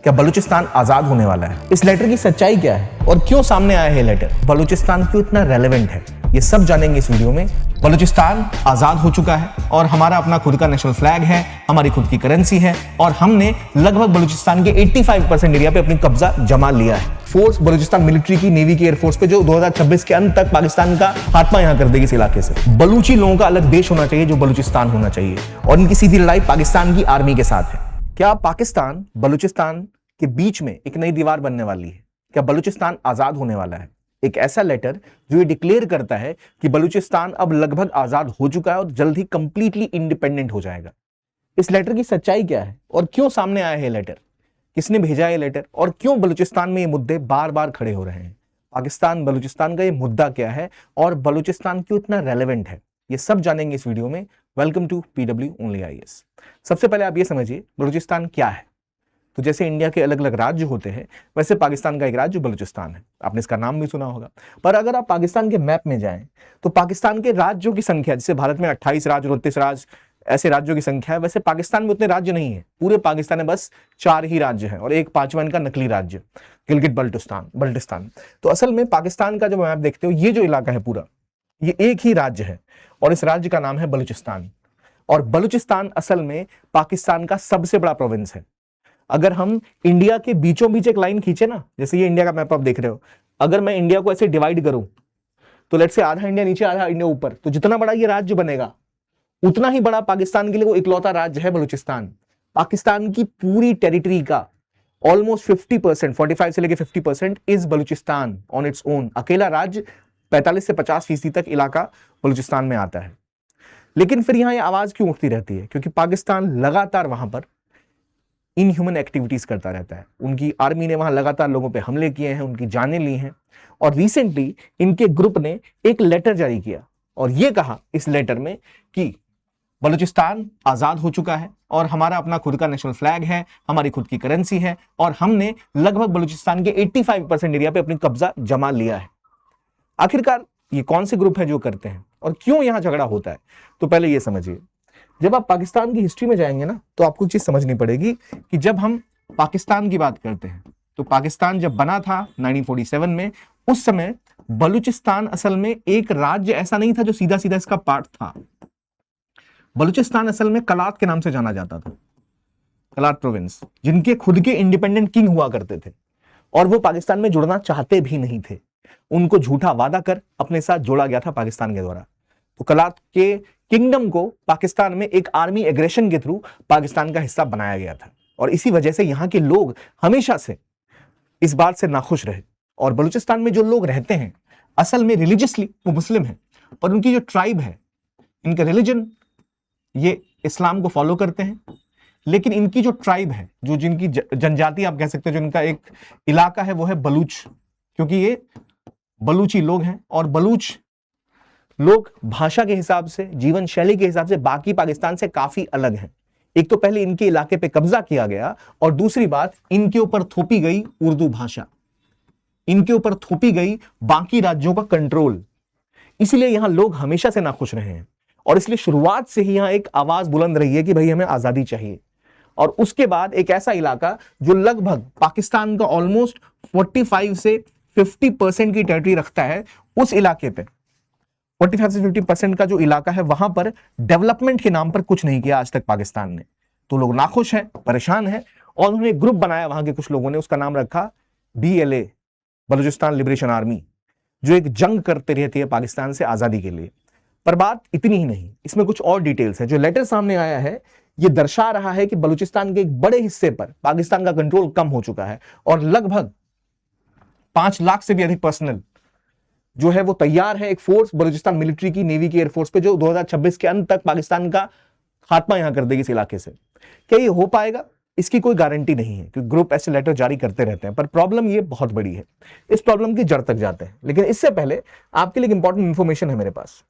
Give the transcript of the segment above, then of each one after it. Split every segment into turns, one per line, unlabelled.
क्या बलूचिस्तान आजाद होने वाला है? इस लेटर की सच्चाई क्या है और क्यों सामने आया है लेटर? बलूचिस्तान क्यों इतना रेलेवेंट है, ये सब जानेंगे इस वीडियो में। बलूचिस्तान आजाद हो चुका है और हमारा अपना खुद का नेशनल फ्लैग है, हमारी खुद की करेंसी है और हमने लगभग बलूचिस्तान के 85% एरिया पे अपनी कब्जा जमा लिया है। फोर्स बलूचिस्तान मिलिट्री की, नेवी की, एयरफोर्स पे जो 2026 के अंत तक पाकिस्तान का खात्मा यहां कर देगी इस इलाके से। बलूची लोगों का अलग देश होना चाहिए जो बलूचिस्तान होना चाहिए और इनकी सीधी लड़ाई पाकिस्तान की आर्मी के साथ है। क्या पाकिस्तान बलूचिस्तान के बीच में एक नई दीवार बनने वाली है? क्या बलूचिस्तान आजाद होने वाला है? एक ऐसा लेटर जो ये डिक्लेयर करता है कि बलूचिस्तान अब लगभग आजाद हो चुका है और जल्द ही कंप्लीटली इंडिपेंडेंट हो जाएगा। इस लेटर की सच्चाई क्या है और क्यों सामने आया है लेटर? किसने भेजा है लेटर और क्यों बलूचिस्तान में ये मुद्दे बार बार खड़े हो रहे हैं? पाकिस्तान बलूचिस्तान का ये मुद्दा क्या है और बलूचिस्तान क्यों इतना रेलेवेंट है, ये सब जानेंगे इस वीडियो में। Welcome to PW only IAS। सबसे पहले आप ये समझिए बलूचिस्तान क्या है। तो जैसे इंडिया के अलग अलग राज्य होते हैं वैसे पाकिस्तान का एक राज्य बलूचिस्तान है। आपने इसका नाम भी सुना होगा। पर अगर आप पाकिस्तान के मैप में जाएं तो पाकिस्तान के राज्यों की संख्या, जैसे भारत में 28 राज्य, 29 राज्य ऐसे राज्यों की संख्या है, वैसे पाकिस्तान में उतने राज्य नहीं है। पूरे पाकिस्तान में बस 4 ही राज्य हैं और एक पांचवा इनका नकली राज्य गिलगित बल्टिस्तान। तो असल में पाकिस्तान का जब मैप देखते हो, ये जो इलाका है पूरा, ये एक ही राज्य है और इस राज्य का नाम है बलूचिस्तान। और बलूचिस्तान असल में पाकिस्तान का सबसे बड़ा प्रोविंस है। अगर हम इंडिया के बीचों बीच एक लाइन खींचे ना, जैसे ये इंडिया का मैप आप देख रहे हो, अगर मैं इंडिया को ऐसे डिवाइड करूं तो लेट्स से आधा इंडिया नीचे आधा इंडिया ऊपर, तो जितना बड़ा ये राज्य बनेगा उतना ही बड़ा पाकिस्तान के लिए वो इकलौता राज्य है बलूचिस्तान। पाकिस्तान की पूरी टेरिटरी का ऑलमोस्ट 50%, 45 से लेकर 50% is Balochistan on its own. अकेला राज्य 45 से 50% तक इलाका बलूचिस्तान में आता है। लेकिन फिर यहां ये आवाज क्यों उठती रहती है? क्योंकि पाकिस्तान लगातार वहां पर इनह्यूमन एक्टिविटीज करता रहता है। उनकी आर्मी ने वहां लगातार लोगों पे हमले किए हैं, उनकी जानें ली हैं और रिसेंटली इनके ग्रुप ने एक लेटर जारी किया और यह कहा इस लेटर में कि बलूचिस्तान आजाद हो चुका है और हमारा अपना खुद का नेशनल फ्लैग है, हमारी खुद की करेंसी है और हमने लगभग बलूचिस्तान के 85% एरिया पे अपनी कब्जा जमा लिया है। आखिरकार ये कौन से ग्रुप है जो करते हैं और क्यों यहां झगड़ा होता है? तो पहले ये समझिए, जब आप पाकिस्तान की हिस्ट्री में जाएंगे ना तो आपको चीज समझनी पड़ेगी कि जब हम पाकिस्तान की बात करते हैं तो पाकिस्तान जब बना था 1947 में, उस समय बलूचिस्तान असल में एक राज्य ऐसा नहीं था जो सीधा सीधा इसका पार्ट था। बलूचिस्तान असल में कलात के नाम से जाना जाता था, कलात प्रोविंस, जिनके खुद के इंडिपेंडेंट किंग हुआ करते थे और वो पाकिस्तान में जुड़ना चाहते भी नहीं थे। उनको झूठा वादा कर अपने साथ जोड़ा गया था पाकिस्तान के द्वारा। तो कलात के किंगडम को पाकिस्तान में एक आर्मी एग्रेशन के थ्रू पाकिस्तान का हिस्सा बनाया गया था और इसी वजह से यहां के लोग हमेशा से इस बात से नाखुश रहे। और बलूचिस्तान में जो लोग रहते हैं असल में रिलीजियसली वो मुस्लिम हैं और उनकी जो ट्राइब है, इनका रिलीजन ये इस्लाम को फॉलो करते हैं, लेकिन इनकी जो ट्राइब है, जो जिनकी जनजाति आप कह सकते हो, जो इनका एक इलाका है, वो है बलूच, क्योंकि ये बलूची लोग हैं और बलूच लोग भाषा के हिसाब से, जीवन शैली के हिसाब से बाकी पाकिस्तान से काफी अलग हैं। एक तो पहले इनके इलाके पे कब्जा किया गया और दूसरी बात, इनके ऊपर थोपी गई उर्दू भाषा, इनके ऊपर थोपी गई बाकी राज्यों का कंट्रोल। इसलिए यहां लोग हमेशा से नाखुश रहे हैं और इसलिए शुरुआत से ही यहां एक आवाज बुलंद रही है कि भाई हमें आजादी चाहिए। और उसके बाद एक ऐसा इलाका जो लगभग पाकिस्तान का ऑलमोस्ट 45 से 50% की टेरिटरी रखता है, उस इलाके पे 45 से 50% का जो इलाका है, वहां पर डेवलपमेंट के नाम पर कुछ नहीं किया आज तक पाकिस्तान ने। तो लोग नाखुश हैं, परेशान हैं और उन्होंने एक ग्रुप बनाया वहां के कुछ लोगों ने, उसका नाम रखा BLA, बलूचिस्तान लिबरेशन आर्मी, जो एक जंग करते रहती है पाकिस्तान से आजादी के लिए। पर बात इतनी ही नहीं, इसमें कुछ और डिटेल्स है। जो लेटर सामने आया है ये दर्शा रहा है कि बलूचिस्तान के एक बड़े हिस्से पर पाकिस्तान का कंट्रोल कम हो चुका है और लगभग 5 लाख से भी अधिक पर्सनल जो है वो तैयार है एक फोर्स बलूचिस्तान मिलिट्री की, नेवी की, एयरफोर्स पे, जो 2026 के अंत तक पाकिस्तान का खात्मा यहां कर देगी इस इलाके से। क्या ये हो पाएगा? इसकी कोई गारंटी नहीं है क्योंकि ग्रुप ऐसे लेटर जारी करते रहते हैं। पर प्रॉब्लम ये बहुत बड़ी है, इस प्रॉब्लम की जड़ तक जाते हैं। लेकिन इससे पहले आपके लिए इंपॉर्टेंट इंफॉर्मेशन है मेरे पास।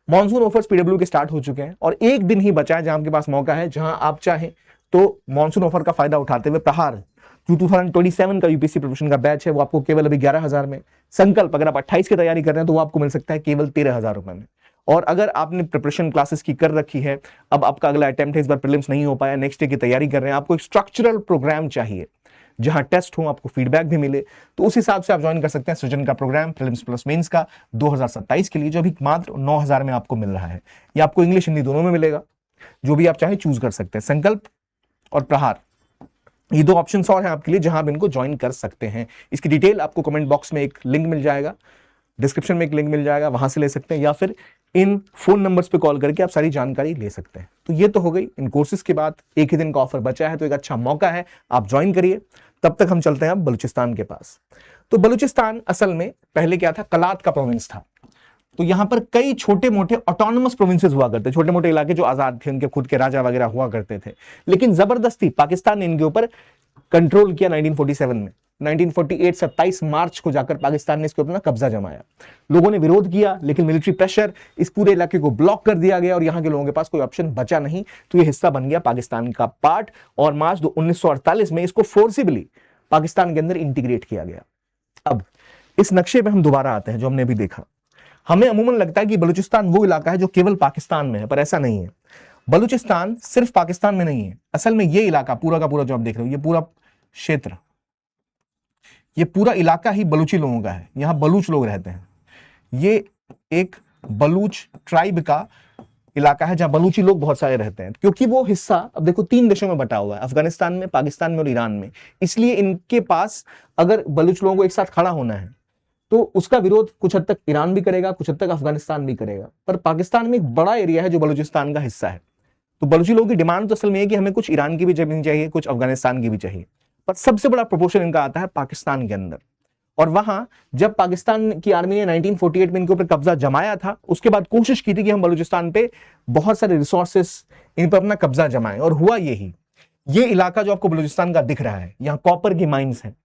मॉनसून ऑफर्स PW के स्टार्ट हो चुके हैं और एक दिन ही बचा है जहां आपके पास मौका है, जहां आप चाहें तो मॉनसून ऑफर का फायदा उठाते हुए प्रहार जो 2027 का यूपीएससी प्रिपरेशन का बैच है वो आपको केवल अभी 11,000 में, संकल्प अगर आप 28 की तैयारी कर रहे हैं तो वो आपको मिल सकता है केवल 13,000 रुपए में। और अगर आपने प्रिपरेशन क्लासेस की कर रखी है, अब आपका अगला अटेम्प्ट है, इस बार प्रीलिम्स नहीं हो पाया, नेक्स्ट डे की तैयारी कर रहे हैं, आपको एक स्ट्रक्चरल प्रोग्राम चाहिए जहां टेस्ट हो, आपको फीडबैक भी मिले, तो उस हिसाब से आप ज्वाइन कर सकते हैं सृजन का प्रोग्राम प्रीलिम्स प्लस मेंस का 2027 के लिए, जो अभी मात्र 9,000 में आपको मिल रहा है। ये आपको इंग्लिश हिंदी दोनों में मिलेगा, जो भी आप चाहे चूज कर सकते हैं। संकल्प और प्रहार, ये दो ऑप्शंस और हैं आपके लिए जहां आप इनको ज्वाइन कर सकते हैं। इसकी डिटेल आपको कमेंट बॉक्स में एक लिंक मिल जाएगा, डिस्क्रिप्शन में एक लिंक मिल जाएगा, वहां से ले सकते हैं, या फिर इन फोन नंबर्स पे कॉल करके आप सारी जानकारी ले सकते हैं। तो ये तो हो गई इन कोर्सेज के बाद। एक ही दिन का ऑफर बचा है, तो एक अच्छा मौका है, आप ज्वाइन करिए। तब तक हम चलते हैं अब बलूचिस्तान के पास। तो बलूचिस्तान असल में पहले क्या था, कलात का प्रोविंस था। तो यहां पर कई छोटे मोटे ऑटोनमस प्रोविंसेस हुआ करते, छोटे मोटे इलाके जो आजाद थे, उनके खुद के राजा वगैरह हुआ करते थे। लेकिन जबरदस्ती पाकिस्तान ने इनके ऊपर कंट्रोल किया 1947 में। 1948 27 मार्च को जाकर पाकिस्तान ने इसके ऊपर कब्जा जमाया। लोगों ने विरोध किया, लेकिन मिलिट्री प्रेशर, इस पूरे इलाके को ब्लॉक कर दिया गया और यहां के लोगों के पास कोई ऑप्शन बचा नहीं, तो यह हिस्सा बन गया पाकिस्तान का पार्ट। और मार्च 1948 में इसको फोर्सिबली पाकिस्तान के अंदर इंटीग्रेट किया गया। अब इस नक्शे पे हम दोबारा आते हैं, जो हमने अभी देखा। हमें अमूमन लगता है कि बलूचिस्तान वो इलाका है जो केवल पाकिस्तान में है, पर ऐसा नहीं है। बलूचिस्तान सिर्फ पाकिस्तान में नहीं है। असल में ये इलाका पूरा का पूरा जो आप देख रहे हो, ये पूरा क्षेत्र, ये पूरा इलाका ही बलूची लोगों का है। यहां बलूच लोग रहते हैं। ये एक बलूच ट्राइब का इलाका है जहां बलूची लोग बहुत सारे रहते हैं, क्योंकि वो हिस्सा अब देखो 3 देशों में बटा हुआ है, अफगानिस्तान में, पाकिस्तान में और ईरान में। इसलिए इनके पास अगर बलूच लोगों को एक साथ खड़ा होना है तो उसका विरोध कुछ हद तक ईरान भी करेगा, कुछ हद तक अफगानिस्तान भी करेगा। पर पाकिस्तान में एक बड़ा एरिया है जो बलूचिस्तान का हिस्सा है। तो बलूची लोगों की डिमांड तो असल में है कि हमें कुछ ईरान की भी जमीन चाहिए, कुछ अफगानिस्तान की भी चाहिए, पर सबसे बड़ा प्रोपोर्शन इनका आता है पाकिस्तान के अंदर। और वहां जब पाकिस्तान की आर्मी ने 1948 में इनके ऊपर कब्जा जमाया था, उसके बाद कोशिश की थी कि हम बलूचिस्तान पे बहुत सारे रिसोर्सेस, इन पर अपना कब्जा जमाएं, और हुआ यही। ये इलाका जो आपको बलूचिस्तान का दिख रहा है, यहाँ कॉपर की माइंस हैं,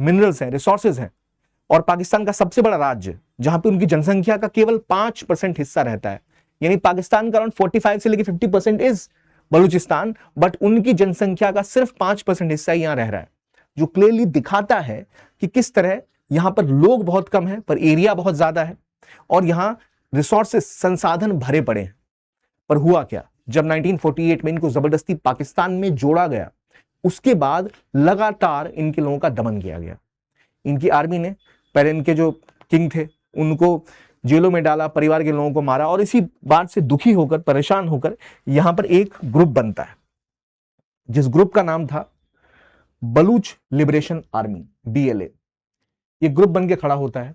मिनरल्स हैं, रिसोर्सेज हैं, और पाकिस्तान का सबसे बड़ा राज्य जहां पे उनकी जनसंख्या का केवल 5% हिस्सा रहता है, यानी पाकिस्तान का अराउंड 45 से लेकर 50% इज बलूचिस्तान, बट उनकी जनसंख्या का सिर्फ 5% हिस्सा यहां रह रहा है, जो क्लियरली दिखाता है कि किस तरह यहां पर लोग बहुत कम है पर एरिया बहुत ज्यादा है, और यहां रिसोर्सेस, संसाधन भरे पड़े हैं। पर हुआ क्या, जब 1948 में इनको जबरदस्ती पाकिस्तान में जोड़ा गया, उसके बाद लगातार इनके लोगों का दमन किया गया। इनकी आर्मी ने पहले इनके जो किंग थे उनको जेलों में डाला, परिवार के लोगों को मारा, और इसी बात से दुखी होकर, परेशान होकर यहां पर एक ग्रुप बनता है, जिस ग्रुप का नाम था बलूच लिबरेशन आर्मी, BLA। ये ग्रुप बन के खड़ा होता है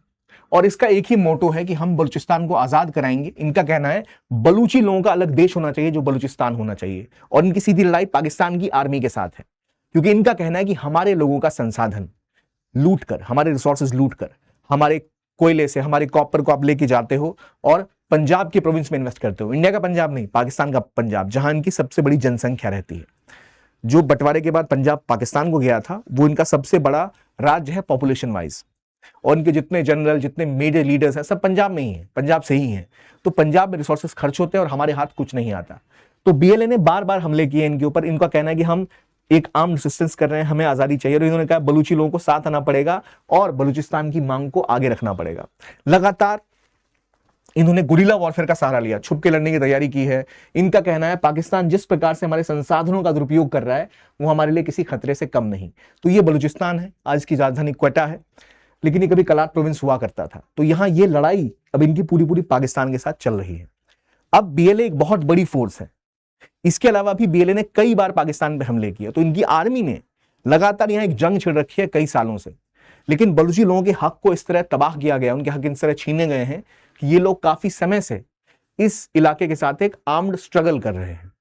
और इसका एक ही मोटो है कि हम बलूचिस्तान को आजाद कराएंगे। इनका कहना है बलूची लोगों का अलग देश होना चाहिए जो बलूचिस्तान होना चाहिए, और इनकी सीधी लड़ाई पाकिस्तान की आर्मी के साथ है, क्योंकि इनका कहना है कि हमारे लोगों का संसाधन लूट कर, हमारे रिसोर्सेज लूट कर, हमारे कोयले से, हमारे कॉपर को आप लेके जाते हो और पंजाब के प्रोविंस में इन्वेस्ट करते हो। इंडिया का पंजाब नहीं, पाकिस्तान का पंजाब, जहां इनकी सबसे बड़ी जनसंख्या रहती है। जो बंटवारे के बाद पंजाब पाकिस्तान को गया था, वो इनका सबसे बड़ा राज्य है पॉपुलेशन वाइज, और इनके जितने जनरल, जितने मेजर लीडर्स हैं, सब पंजाब में ही है, पंजाब से ही है। तो पंजाब में रिसोर्सेज खर्च होते हैं और हमारे हाथ कुछ नहीं आता। तो BLA ने बार बार हमले किए इनके ऊपर। इनका कहना है कि हम एक आर्म रेजिस्टेंस कर रहे हैं, हमें आजादी चाहिए, और इन्होंने कहा बलूची लोगों को साथ आना पड़ेगा और बलूचिस्तान की मांग को आगे रखना पड़ेगा। लगातार इन्होंने गुरिल्ला वॉरफेयर का सहारा लिया, छुप के लड़ने की तैयारी की है। इनका कहना है पाकिस्तान जिस प्रकार से हमारे संसाधनों का दुरुपयोग कर रहा है, वो हमारे लिए किसी खतरे से कम नहीं। तो ये बलूचिस्तान है, आज की राजधानी क्वेटा है, लेकिन ये कभी कलात प्रोविंस हुआ करता था। तो यहां ये लड़ाई अब इनकी पूरी पूरी पाकिस्तान के साथ चल रही है। अब BLA एक बहुत बड़ी फोर्स है। इसके अलावा भी BLA ने कई बार पाकिस्तान पे हमले किए, तो इनकी आर्मी ने लगातार यहां एक जंग छिड़ रखी है कई सालों से। लेकिन बलूची लोगों के हक को इस तरह तबाह किया गया, उनके हक इस तरह छीने गए हैं कि ये लोग काफी समय से इस इलाके के साथ एक आर्म्ड स्ट्रगल कर रहे हैं।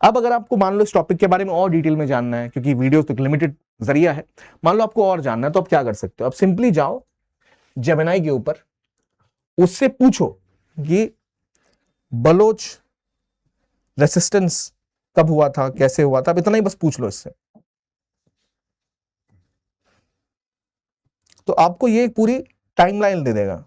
अब अगर आपको मान लो इस टॉपिक के बारे में और डिटेल में जानना है, क्योंकि वीडियो तो लिमिटेड जरिया है, मान लो आपको और जानना है, तो आप क्या कर सकते हो, आप सिंपली जाओ जेमिनी के ऊपर, उससे पूछो कि बलोच रेसिस्टेंस कब हुआ था, कैसे हुआ था, अब इतना ही बस पूछ लो इससे, तो आपको ये पूरी टाइमलाइन दे देगा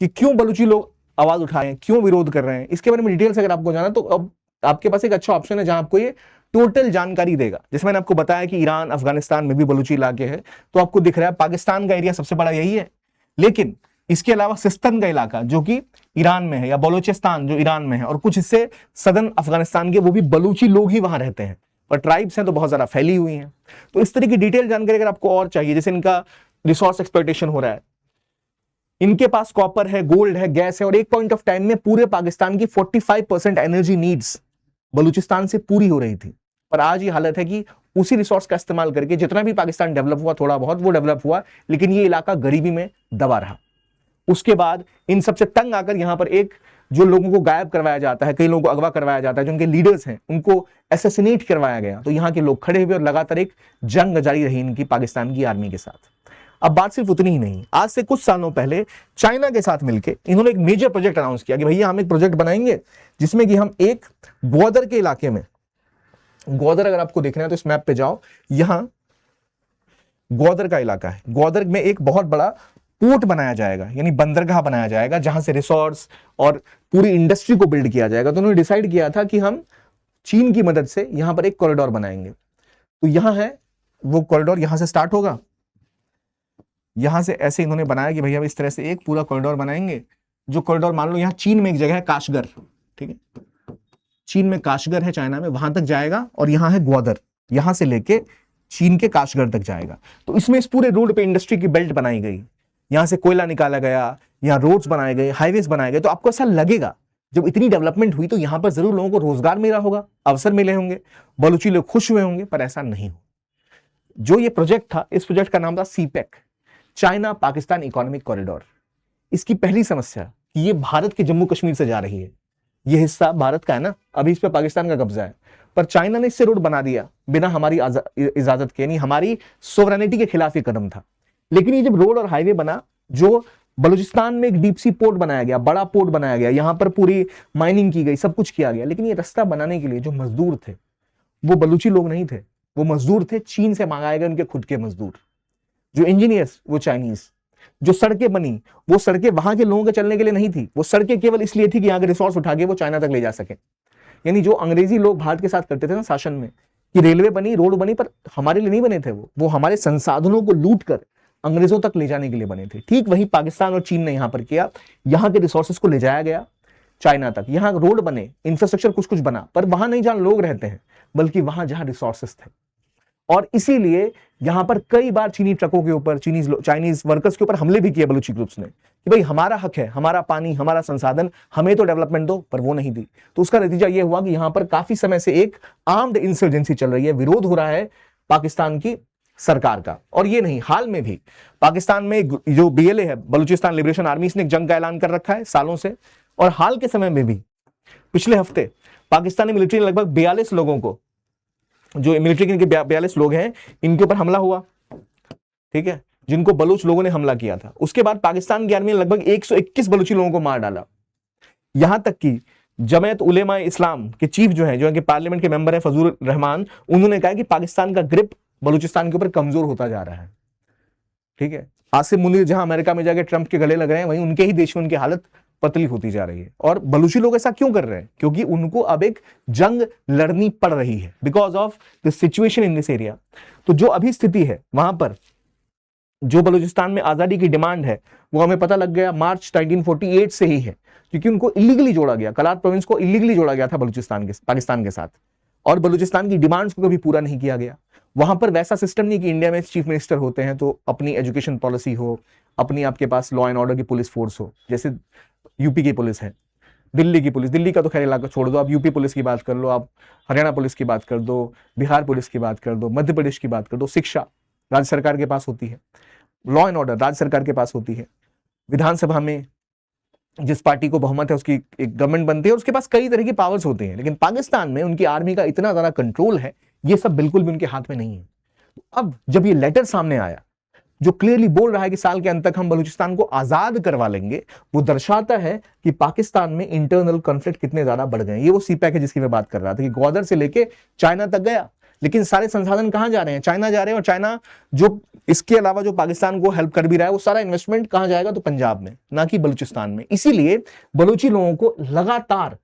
कि क्यों बलूची लोग आवाज उठा रहे हैं, क्यों विरोध कर रहे हैं। इसके बारे में डिटेल से अगर आपको जाना, तो अब आपके पास एक अच्छा ऑप्शन है जहां आपको ये टोटल जानकारी देगा। जैसे मैंने आपको बताया कि ईरान, अफगानिस्तान में भी बलूची इलाके हैं, तो आपको दिख रहा है पाकिस्तान का एरिया सबसे बड़ा यही है, लेकिन इसके अलावा सिस्तान का इलाका जो कि ईरान में है, या बलूचिस्तान जो ईरान में है, और कुछ हिस्से सदर्न अफगानिस्तान के, वो भी बलूची लोग ही वहां रहते हैं। और ट्राइब्स हैं तो बहुत ज्यादा फैली हुई हैं। तो इस तरह की डिटेल जानकारी अगर आपको और चाहिए, जैसे इनका रिसोर्स एक्सप्लॉयटेशन हो रहा है, इनके पास कॉपर है, गोल्ड है, गैस है, और एक पॉइंट ऑफ टाइम में पूरे पाकिस्तान की 45% एनर्जी नीड्स बलूचिस्तान से पूरी हो रही थी। पर आज ये हालत है कि उसी रिसोर्स का इस्तेमाल करके जितना भी पाकिस्तान डेवलप हुआ, थोड़ा बहुत वो डेवलप हुआ, लेकिन ये इलाका गरीबी में दबा रहा। उसके बाद इन सबसे तंग आकर यहां पर एक जो लोगों को गायब करवाया जाता है, कई लोगों को अगवा करवाया जाता है, जो उनके लीडर्स हैं उनको एसेसिनेट करवाया गया। तो यहां के लोग खड़े हुए और लगातार एक जंग जारी रही इनकी पाकिस्तान की आर्मी के साथ। अब बात सिर्फ उतनी ही नहीं, आज से कुछ सालों पहले चाइना के साथ मिलकर इन्होंने एक मेजर प्रोजेक्ट अनाउंस किया कि भैया हम एक प्रोजेक्ट बनाएंगे जिसमें कि हम एक ग्वादर के इलाके में, ग्वादर अगर आपको देखना है तो इस मैप पे जाओ, यहां ग्वादर का इलाका है, ग्वादर में एक बहुत बड़ा पोर्ट बनाया जाएगा, यानी बंदरगाह बनाया जाएगा जहां से रिसोर्स और पूरी इंडस्ट्री को बिल्ड किया जाएगा। तो उन्होंने डिसाइड किया था कि हम चीन की मदद से यहां पर एक कॉरिडोर बनाएंगे। तो यहां है वो कॉरिडोर, यहां से स्टार्ट होगा, यहां से ऐसे इन्होंने बनाया कि भैया इस तरह से एक पूरा कॉरिडोर बनाएंगे। जो कॉरिडोर मान लो यहां चीन में एक जगह है काशगर, ठीक है, चीन में काशगर है चाइना में, वहां तक जाएगा, और यहां है ग्वादर, यहां से लेके चीन के काशगर तक जाएगा। तो इसमें इस पूरे रोड पे इंडस्ट्री की बेल्ट बनाई गई, यहां से कोयला निकाला गया, यहां रोड्स बनाए गए, हाईवेज बनाए गए। तो आपको ऐसा लगेगा जब इतनी डेवलपमेंट हुई तो यहां पर जरूर लोगों को रोजगार मिला होगा, अवसर मिले होंगे, बलूची लोग खुश हुए होंगे, पर ऐसा नहीं हो। जो ये प्रोजेक्ट था, इस प्रोजेक्ट का नाम था CPEC, China Pakistan economic corridor. इसकी पहली समस्या कि ये भारत के जम्मू कश्मीर से जा रही है, ये हिस्सा भारत का है ना, अभी इस पे पाकिस्तान का कब्जा है, पर चाइना ने इससे रोड बना दिया बिना हमारी इजाजत के, यानी हमारी सोवरेनिटी के खिलाफ ये कदम था। लेकिन ये जब रोड और हाईवे बना, जो बलूचिस्तान में एक डीप सी पोर्ट बनाया गया, बड़ा पोर्ट बनाया गया, यहां पर पूरी माइनिंग की गई, सब कुछ किया गया, लेकिन ये रास्ता बनाने के लिए जो मजदूर थे वो बलूची लोग नहीं थे, वो मजदूर थे चीन से मंगाए गए उनके खुद के मजदूर। जो इंजीनियर्स वो चाइनीज, जो सड़कें बनी वो सड़कें वहां के लोगों के चलने के लिए नहीं थी, वो सड़कें केवल इसलिए थी कि यहाँ के रिसोर्स उठा के वो चाइना तक ले जा सके। यानी जो अंग्रेजी लोग भारत के साथ करते थे ना शासन में, कि रेलवे बनी, रोड बनी, पर हमारे लिए नहीं बने थे, वो हमारे संसाधनों को लूट कर अंग्रेजों तक ले जाने के लिए बने थे। ठीक वही पाकिस्तान और चीन ने यहां पर किया, यहां के रिसोर्सेस को ले जाया गया चाइना तक, यहां रोड बने, इंफ्रास्ट्रक्चर कुछ कुछ बना, पर वहां नहीं जहां लोग रहते हैं, बल्कि वहां जहां रिसोर्सेस थे। और इसीलिए यहां पर कई बार चीनी ट्रकों के ऊपर, चाइनीज वर्कर्स के ऊपर हमले भी किए बलूची ग्रुप्स ने, कि भाई हमारा हक है, हमारा पानी, हमारा संसाधन, हमें तो डेवलपमेंट दो, पर वो नहीं दी। तो उसका नतीजा यह हुआ कि यहां पर काफी समय से एक आर्म्ड इंसर्जेंसी चल रही है, विरोध हो रहा है पाकिस्तान की सरकार का। और ये नहीं, हाल में भी पाकिस्तान में जो BLA है, बलूचिस्तान लिबरेशन आर्मी, इसने एक जंग का ऐलान कर रखा है सालों से। और हाल के समय में भी, पिछले हफ्ते पाकिस्तानी मिलिट्री ने लगभग 42 लोगों को, जो मिलिट्री के 42 लोग हैं, इनके ऊपर हमला हुआ, ठीक है, जिनको बलूच लोगों ने हमला किया था। उसके बाद पाकिस्तान की आर्मी ने लगभग 121 बलूची लोगों को मार डाला। यहां तक कि जमायत उलेमा इस्लाम के चीफ जो है कि पार्लियामेंट के मेंबर है फजूल रहमान, उन्होंने कहा कि पाकिस्तान का ग्रिप बलूचिस्तान के ऊपर कमजोर होता जा रहा है। ठीक है, आसिम मुनीर जहां अमेरिका में जाके ट्रंप के गले लग रहे हैं, वहीं उनके ही देश में उनकी हालत पतली होती जा रही है। और बलूची लोग ऐसा क्यों कर रहे हैं? क्योंकि उनको अब एक जंग लड़नी पड़ रही है because of the situation in this area. तो जो अभी स्थिति है वहां पर, जो बलूचिस्तान में आजादी की डिमांड है, वो हमें पता लग गया मार्च 1948 से ही है, क्योंकि उनको इलीगली जोड़ा गया, कलात प्रोविंस को इलीगली जोड़ा गया था बलूचिस्तान के, पाकिस्तान के साथ, और बलूचिस्तान की डिमांड्स को कभी पूरा नहीं किया गया। वहां पर वैसा सिस्टम नहीं कि इंडिया में चीफ मिनिस्टर होते हैं तो अपनी एजुकेशन पॉलिसी हो, अपनी आपके पास लॉ एंड ऑर्डर की पुलिस फोर्स हो, जैसे यूपी की पुलिस है, दिल्ली की पुलिस, दिल्ली का तो खैर इलाका छोड़ दो, आप यूपी पुलिस की बात कर लो, आप हरियाणा पुलिस की बात कर दो, बिहार पुलिस की बात कर दो, मध्य प्रदेश की बात कर दो। शिक्षा राज्य सरकार के पास होती है, लॉ एंड ऑर्डर राज्य सरकार के पास होती है, विधानसभा में जिस पार्टी को बहुमत है उसकी एक गवर्नमेंट बनती है, उसके पास कई तरह की पावर्स होती हैं। लेकिन पाकिस्तान में उनकी आर्मी का इतना ज्यादा कंट्रोल है, ये सब बिल्कुल भी उनके हाथ में नहीं है। अब जब ये लेटर सामने आया जो क्लियरली बोल रहा है कि साल के अंत तक हम बलूचिस्तान को आजाद करवा लेंगे, वो दर्शाता है कि पाकिस्तान में इंटरनल कॉन्फ्लिक्ट कितने ज्यादा बढ़ गए हैं। ये वो सीपैक है जिसकी मैं बात कर रहा था कि ग्वादर से लेके चाइना तक गया, लेकिन सारे संसाधन कहां जा रहे हैं? चाइना जा रहे हैं। और चाइना जो इसके अलावा जो पाकिस्तान को हेल्प कर भी रहा है, वो सारा इन्वेस्टमेंट कहां जाएगा? तो पंजाब में, ना कि बलूचिस्तान में। इसीलिए बलूची लोगों को लगातार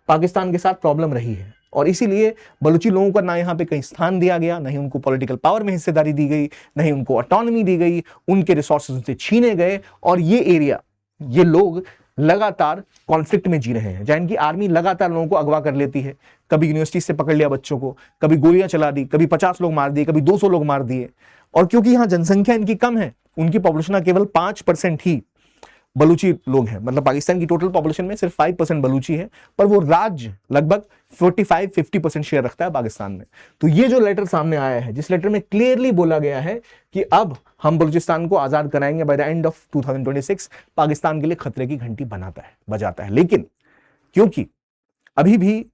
पाकिस्तान के साथ प्रॉब्लम रही है, और इसीलिए बलूची लोगों को ना यहाँ पे कहीं स्थान दिया गया, नहीं उनको पॉलिटिकल पावर में हिस्सेदारी दी गई, नहीं उनको ऑटोनॉमी दी गई, उनके रिसोर्सेज उनसे छीने गए। और ये एरिया, ये लोग लगातार कॉन्फ्लिक्ट में जी रहे हैं, जहां इनकी आर्मी लगातार लोगों को अगवा कर लेती है। कभी यूनिवर्सिटी से पकड़ लिया बच्चों को, कभी गोलियां चला दी, कभी 50 लोग मार दिए, कभी 200 लोग मार दिए। और क्योंकि यहां जनसंख्या इनकी कम है, उनकी पॉपुलेशन का केवल 5% ही बलूची लोग हैं। मतलब पाकिस्तान की टोटल पॉपुलेशन में सिर्फ 5% बलूची है, पर वो राज्य लगभग 45-50% शेयर रखता है पाकिस्तान में। तो ये जो लेटर सामने आया है, जिस लेटर में क्लियरली बोला गया है कि अब हम बलूचिस्तान को आजाद कराएंगे by the end of 2026, Pakistan के लिए खतरे की घंटी बजाता है। लेकिन क्योंकि अभी भी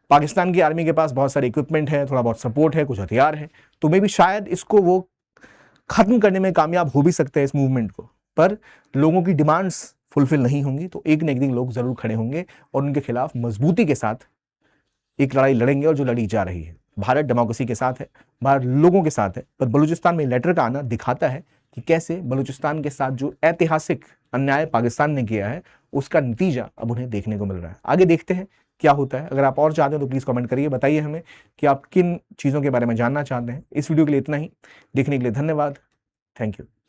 पाकिस्तान की आर्मी के पास बहुत सारे इक्विपमेंट है, थोड़ा बहुत सपोर्ट है, कुछ हथियार है, तो मे भी शायद इसको वो खत्म करने में कामयाब हो भी सकते हैं इस मूवमेंट को। पर लोगों की डिमांड्स फुलफिल नहीं होंगी तो एक न एक दिन लोग जरूर खड़े होंगे और उनके खिलाफ मजबूती के साथ एक लड़ाई लड़ेंगे, और जो लड़ी जा रही है। भारत डेमोक्रेसी के साथ है, भारत लोगों के साथ है, पर बलूचिस्तान में लेटर का आना दिखाता है कि कैसे बलूचिस्तान के साथ जो ऐतिहासिक अन्याय पाकिस्तान ने किया है उसका नतीजा अब उन्हें देखने को मिल रहा है। आगे देखते हैं क्या होता है। अगर आप और चाहते हैं तो प्लीज कमेंट करिए, बताइए हमें कि आप किन चीजों के बारे में जानना चाहते हैं। इस वीडियो के लिए इतना ही। देखने के लिए धन्यवाद। Thank you.